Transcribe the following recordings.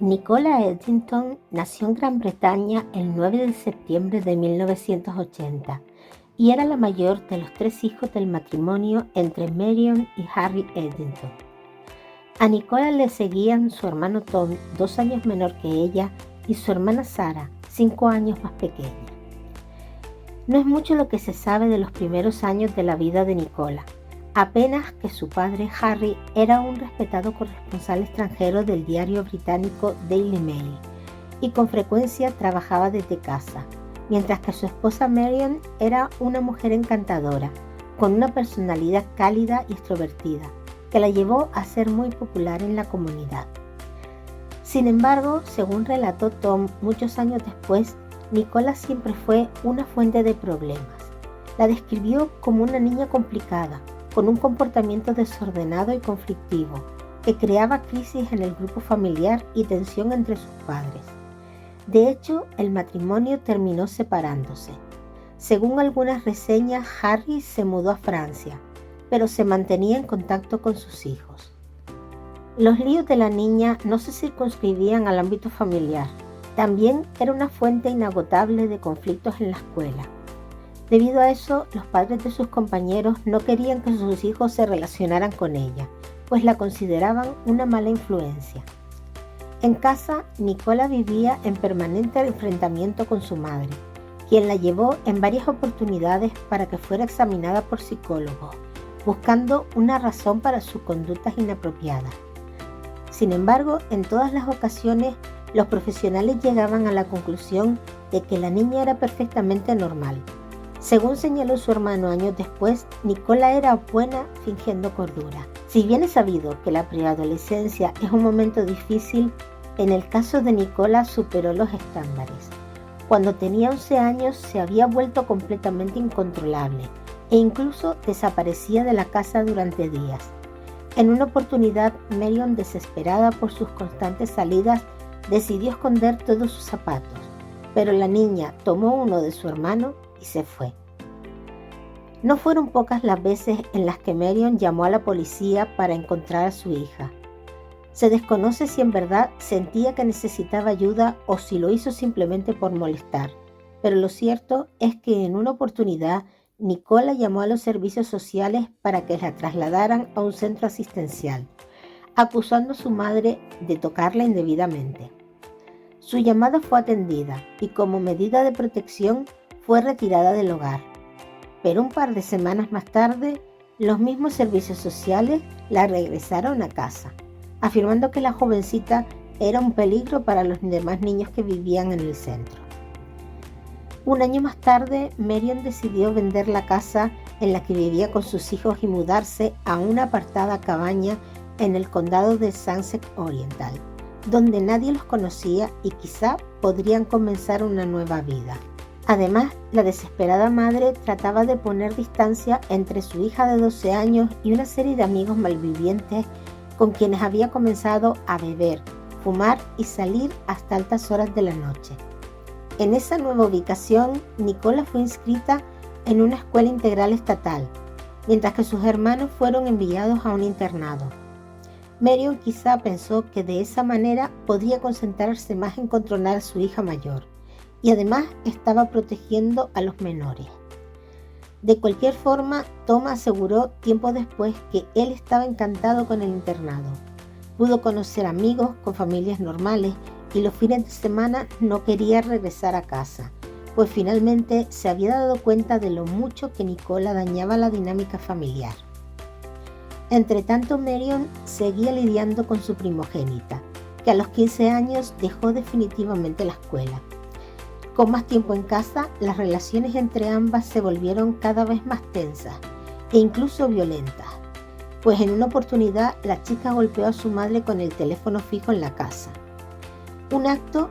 Nicola Eddington nació en Gran Bretaña el 9 de septiembre de 1980 y era la mayor de los 3 hijos del matrimonio entre Marion y Harry Eddington. A Nicola le seguían su hermano Tom, 2 años menor que ella, y su hermana Sarah, 5 años más pequeña. No es mucho lo que se sabe de los primeros años de la vida de Nicola, apenas que su padre Harry era un respetado corresponsal extranjero del diario británico Daily Mail y con frecuencia trabajaba desde casa, mientras que su esposa Marion era una mujer encantadora, con una personalidad cálida y extrovertida, que la llevó a ser muy popular en la comunidad. Sin embargo, según relató Tom muchos años después, Nicola siempre fue una fuente de problemas. La describió como una niña complicada, con un comportamiento desordenado y conflictivo, que creaba crisis en el grupo familiar y tensión entre sus padres. De hecho, el matrimonio terminó separándose. Según algunas reseñas, Harry se mudó a Francia, pero se mantenía en contacto con sus hijos. Los líos de la niña no se circunscribían al ámbito familiar. También era una fuente inagotable de conflictos en la escuela. Debido a eso, los padres de sus compañeros no querían que sus hijos se relacionaran con ella, pues la consideraban una mala influencia. En casa, Nicola vivía en permanente enfrentamiento con su madre, quien la llevó en varias oportunidades para que fuera examinada por psicólogos, buscando una razón para sus conductas inapropiadas. Sin embargo, en todas las ocasiones, los profesionales llegaban a la conclusión de que la niña era perfectamente normal. Según señaló su hermano años después, Nicola era buena fingiendo cordura. Si bien es sabido que la preadolescencia es un momento difícil, en el caso de Nicola superó los estándares. Cuando tenía 11 años se había vuelto completamente incontrolable e incluso desaparecía de la casa durante días. En una oportunidad, Marion, desesperada por sus constantes salidas, decidió esconder todos sus zapatos, pero la niña tomó uno de su hermano y se fue. No fueron pocas las veces en las que Marion llamó a la policía para encontrar a su hija. Se desconoce si en verdad sentía que necesitaba ayuda o si lo hizo simplemente por molestar, pero lo cierto es que en una oportunidad Nicola llamó a los servicios sociales para que la trasladaran a un centro asistencial, acusando a su madre de tocarla indebidamente. Su llamada fue atendida y como medida de protección fue retirada del hogar. Pero un par de semanas más tarde, los mismos servicios sociales la regresaron a casa, afirmando que la jovencita era un peligro para los demás niños que vivían en el centro. Un año más tarde, Marion decidió vender la casa en la que vivía con sus hijos y mudarse a una apartada cabaña en el condado de Sussex Oriental, donde nadie los conocía y quizá podrían comenzar una nueva vida. Además, la desesperada madre trataba de poner distancia entre su hija de 12 años y una serie de amigos malvivientes con quienes había comenzado a beber, fumar y salir hasta altas horas de la noche. En esa nueva ubicación, Nicola fue inscrita en una escuela integral estatal, mientras que sus hermanos fueron enviados a un internado. Marion quizá pensó que de esa manera podría concentrarse más en controlar a su hija mayor, y además estaba protegiendo a los menores. De cualquier forma, Tom aseguró tiempo después que él estaba encantado con el internado. Pudo conocer amigos con familias normales y los fines de semana no quería regresar a casa, pues finalmente se había dado cuenta de lo mucho que Nicola dañaba la dinámica familiar. Entretanto, Marion seguía lidiando con su primogénita, que a los 15 años dejó definitivamente la escuela. Con más tiempo en casa, las relaciones entre ambas se volvieron cada vez más tensas e incluso violentas, pues en una oportunidad la chica golpeó a su madre con el teléfono fijo en la casa. Un acto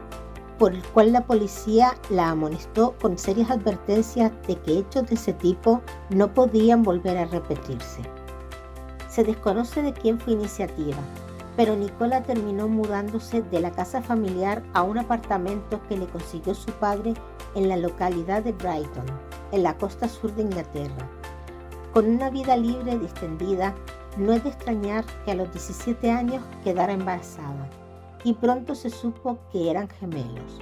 por el cual la policía la amonestó con serias advertencias de que hechos de ese tipo no podían volver a repetirse. Se desconoce de quién fue iniciativa, pero Nicola terminó mudándose de la casa familiar a un apartamento que le consiguió su padre en la localidad de Brighton, en la costa sur de Inglaterra. Con una vida libre y distendida, no es de extrañar que a los 17 años quedara embarazada. y pronto se supo que eran gemelos.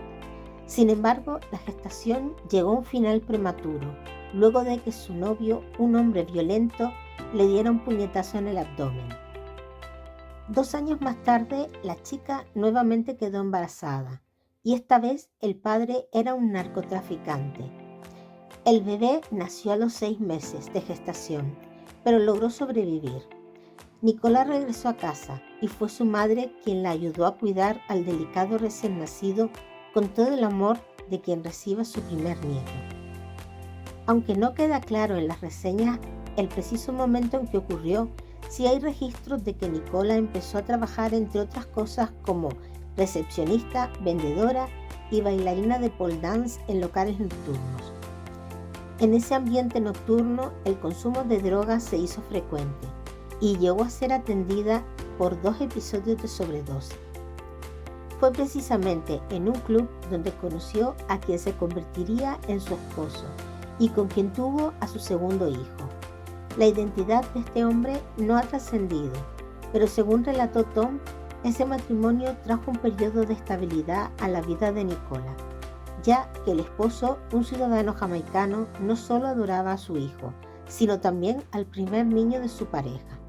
Sin embargo, la gestación llegó a un final prematuro, luego de que su novio, un hombre violento, le diera un puñetazo en el abdomen. 2 años más tarde, la chica nuevamente quedó embarazada, y esta vez el padre era un narcotraficante. El bebé nació a los 6 meses de gestación, pero logró sobrevivir. Nicola regresó a casa y fue su madre quien la ayudó a cuidar al delicado recién nacido con todo el amor de quien reciba su primer nieto. Aunque no queda claro en las reseñas el preciso momento en que ocurrió, sí hay registros de que Nicola empezó a trabajar entre otras cosas como recepcionista, vendedora y bailarina de pole dance en locales nocturnos. En ese ambiente nocturno, el consumo de drogas se hizo frecuente y llegó a ser atendida por 2 episodios de sobredosis. Fue precisamente en un club donde conoció a quien se convertiría en su esposo y con quien tuvo a su segundo hijo. La identidad de este hombre no ha trascendido, pero según relató Tom, ese matrimonio trajo un periodo de estabilidad a la vida de Nicola, ya que el esposo, un ciudadano jamaicano, no solo adoraba a su hijo, sino también al primer niño de su pareja.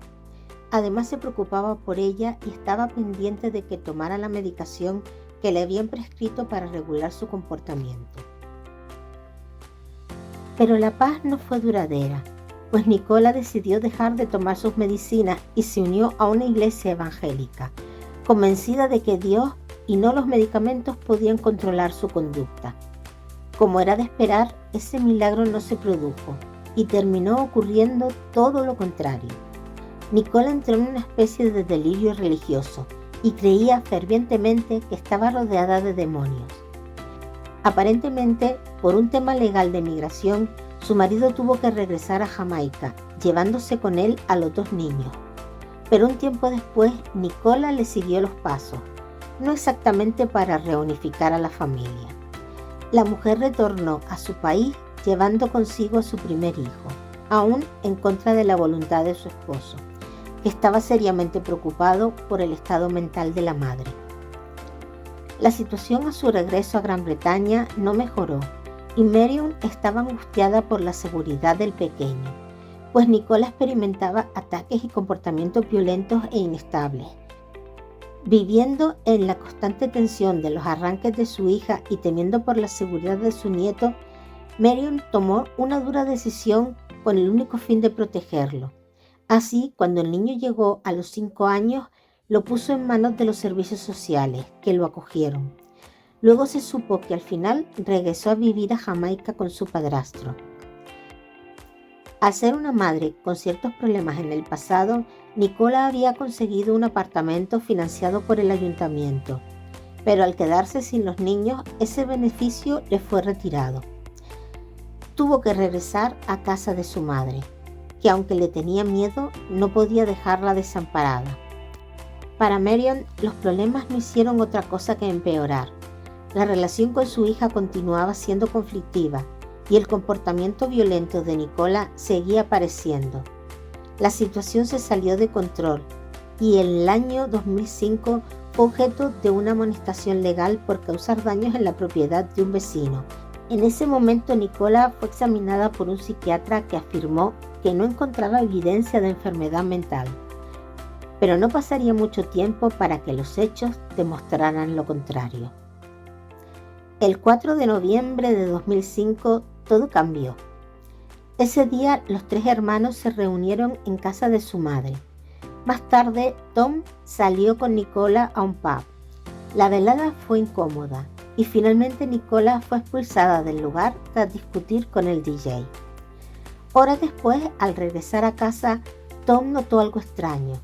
Además se preocupaba por ella y estaba pendiente de que tomara la medicación que le habían prescrito para regular su comportamiento. Pero la paz no fue duradera, pues Nicola decidió dejar de tomar sus medicinas y se unió a una iglesia evangélica, convencida de que Dios y no los medicamentos podían controlar su conducta. Como era de esperar, ese milagro no se produjo y terminó ocurriendo todo lo contrario. Nicola entró en una especie de delirio religioso y creía fervientemente que estaba rodeada de demonios. Aparentemente, por un tema legal de migración, su marido tuvo que regresar a Jamaica, llevándose con él a los 2 niños. Pero un tiempo después, Nicola le siguió los pasos, no exactamente para reunificar a la familia. La mujer retornó a su país llevando consigo a su primer hijo, aún en contra de la voluntad de su esposo, que estaba seriamente preocupado por el estado mental de la madre. La situación a su regreso a Gran Bretaña no mejoró y Marion estaba angustiada por la seguridad del pequeño, pues Nicola experimentaba ataques y comportamientos violentos e inestables. Viviendo en la constante tensión de los arranques de su hija y temiendo por la seguridad de su nieto, Marion tomó una dura decisión con el único fin de protegerlo. Así, cuando el niño llegó a los 5 años, lo puso en manos de los servicios sociales, que lo acogieron. Luego se supo que al final regresó a vivir a Jamaica con su padrastro. Al ser una madre con ciertos problemas en el pasado, Nicola había conseguido un apartamento financiado por el ayuntamiento, pero al quedarse sin los niños, ese beneficio le fue retirado. Tuvo que regresar a casa de su madre, que aunque le tenía miedo, no podía dejarla desamparada. Para Marion, los problemas no hicieron otra cosa que empeorar. La relación con su hija continuaba siendo conflictiva y el comportamiento violento de Nicola seguía apareciendo. La situación se salió de control y en el año 2005 fue objeto de una amonestación legal por causar daños en la propiedad de un vecino. En ese momento Nicola fue examinada por un psiquiatra que afirmó que no encontraba evidencia de enfermedad mental, pero no pasaría mucho tiempo para que los hechos demostraran lo contrario. El 4 de noviembre de 2005 todo cambió. Ese día los 3 hermanos se reunieron en casa de su madre. Más tarde, Tom salió con Nicola a un pub. La velada fue incómoda y finalmente Nicola fue expulsada del lugar tras discutir con el DJ. Horas después, al regresar a casa, Tom notó algo extraño: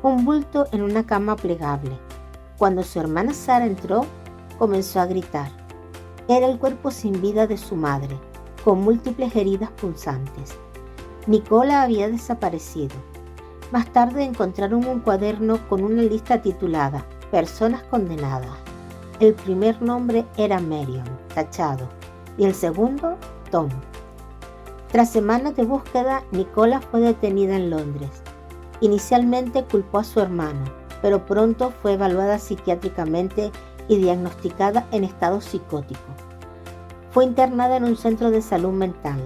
un bulto en una cama plegable. Cuando su hermana Sara entró, comenzó a gritar. Era el cuerpo sin vida de su madre, con múltiples heridas punzantes. Nicola había desaparecido. Más tarde encontraron un cuaderno con una lista titulada Personas condenadas. El primer nombre era Marion, tachado, y el segundo, Tom. Tras semanas de búsqueda, Nicola fue detenida en Londres. Inicialmente culpó a su hermano, pero pronto fue evaluada psiquiátricamente y diagnosticada en estado psicótico. Fue internada en un centro de salud mental.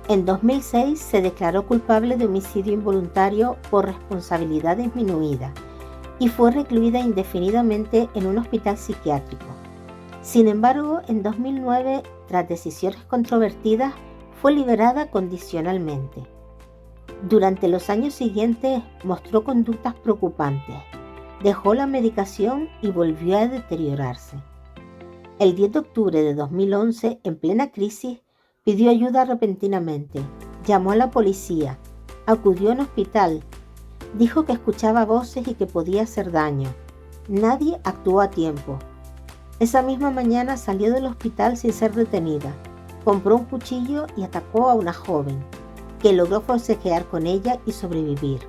En 2006 se declaró culpable de homicidio involuntario por responsabilidad disminuida y fue recluida indefinidamente en un hospital psiquiátrico. Sin embargo, en 2009, tras decisiones controvertidas, fue liberada condicionalmente. Durante los años siguientes mostró conductas preocupantes, dejó la medicación y volvió a deteriorarse. El 10 de octubre de 2011, en plena crisis, pidió ayuda repentinamente, llamó a la policía, acudió a un hospital, dijo que escuchaba voces y que podía hacer daño. Nadie actuó a tiempo. Esa misma mañana salió del hospital sin ser detenida, compró un cuchillo y atacó a una joven, que logró forcejear con ella y sobrevivir.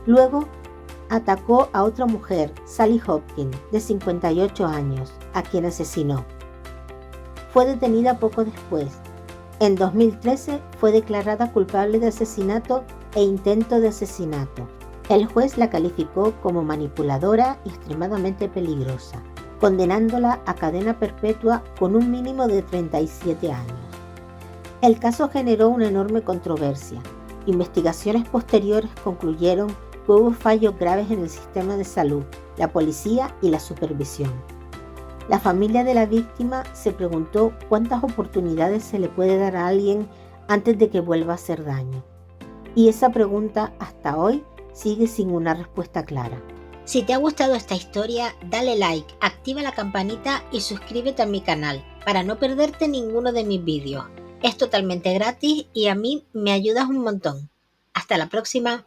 Luego, atacó a otra mujer, Sally Hopkins, de 58 años, a quien asesinó. Fue detenida poco después. En 2013 fue declarada culpable de asesinato e intento de asesinato. El juez la calificó como manipuladora y extremadamente peligrosa, condenándola a cadena perpetua con un mínimo de 37 años. El caso generó una enorme controversia. Investigaciones posteriores concluyeron que hubo fallos graves en el sistema de salud, la policía y la supervisión. La familia de la víctima se preguntó cuántas oportunidades se le puede dar a alguien antes de que vuelva a hacer daño. Y esa pregunta hasta hoy sigue sin una respuesta clara. Si te ha gustado esta historia, dale like, activa la campanita y suscríbete a mi canal para no perderte ninguno de mis vídeos. Es totalmente gratis y a mí me ayudas un montón. Hasta la próxima.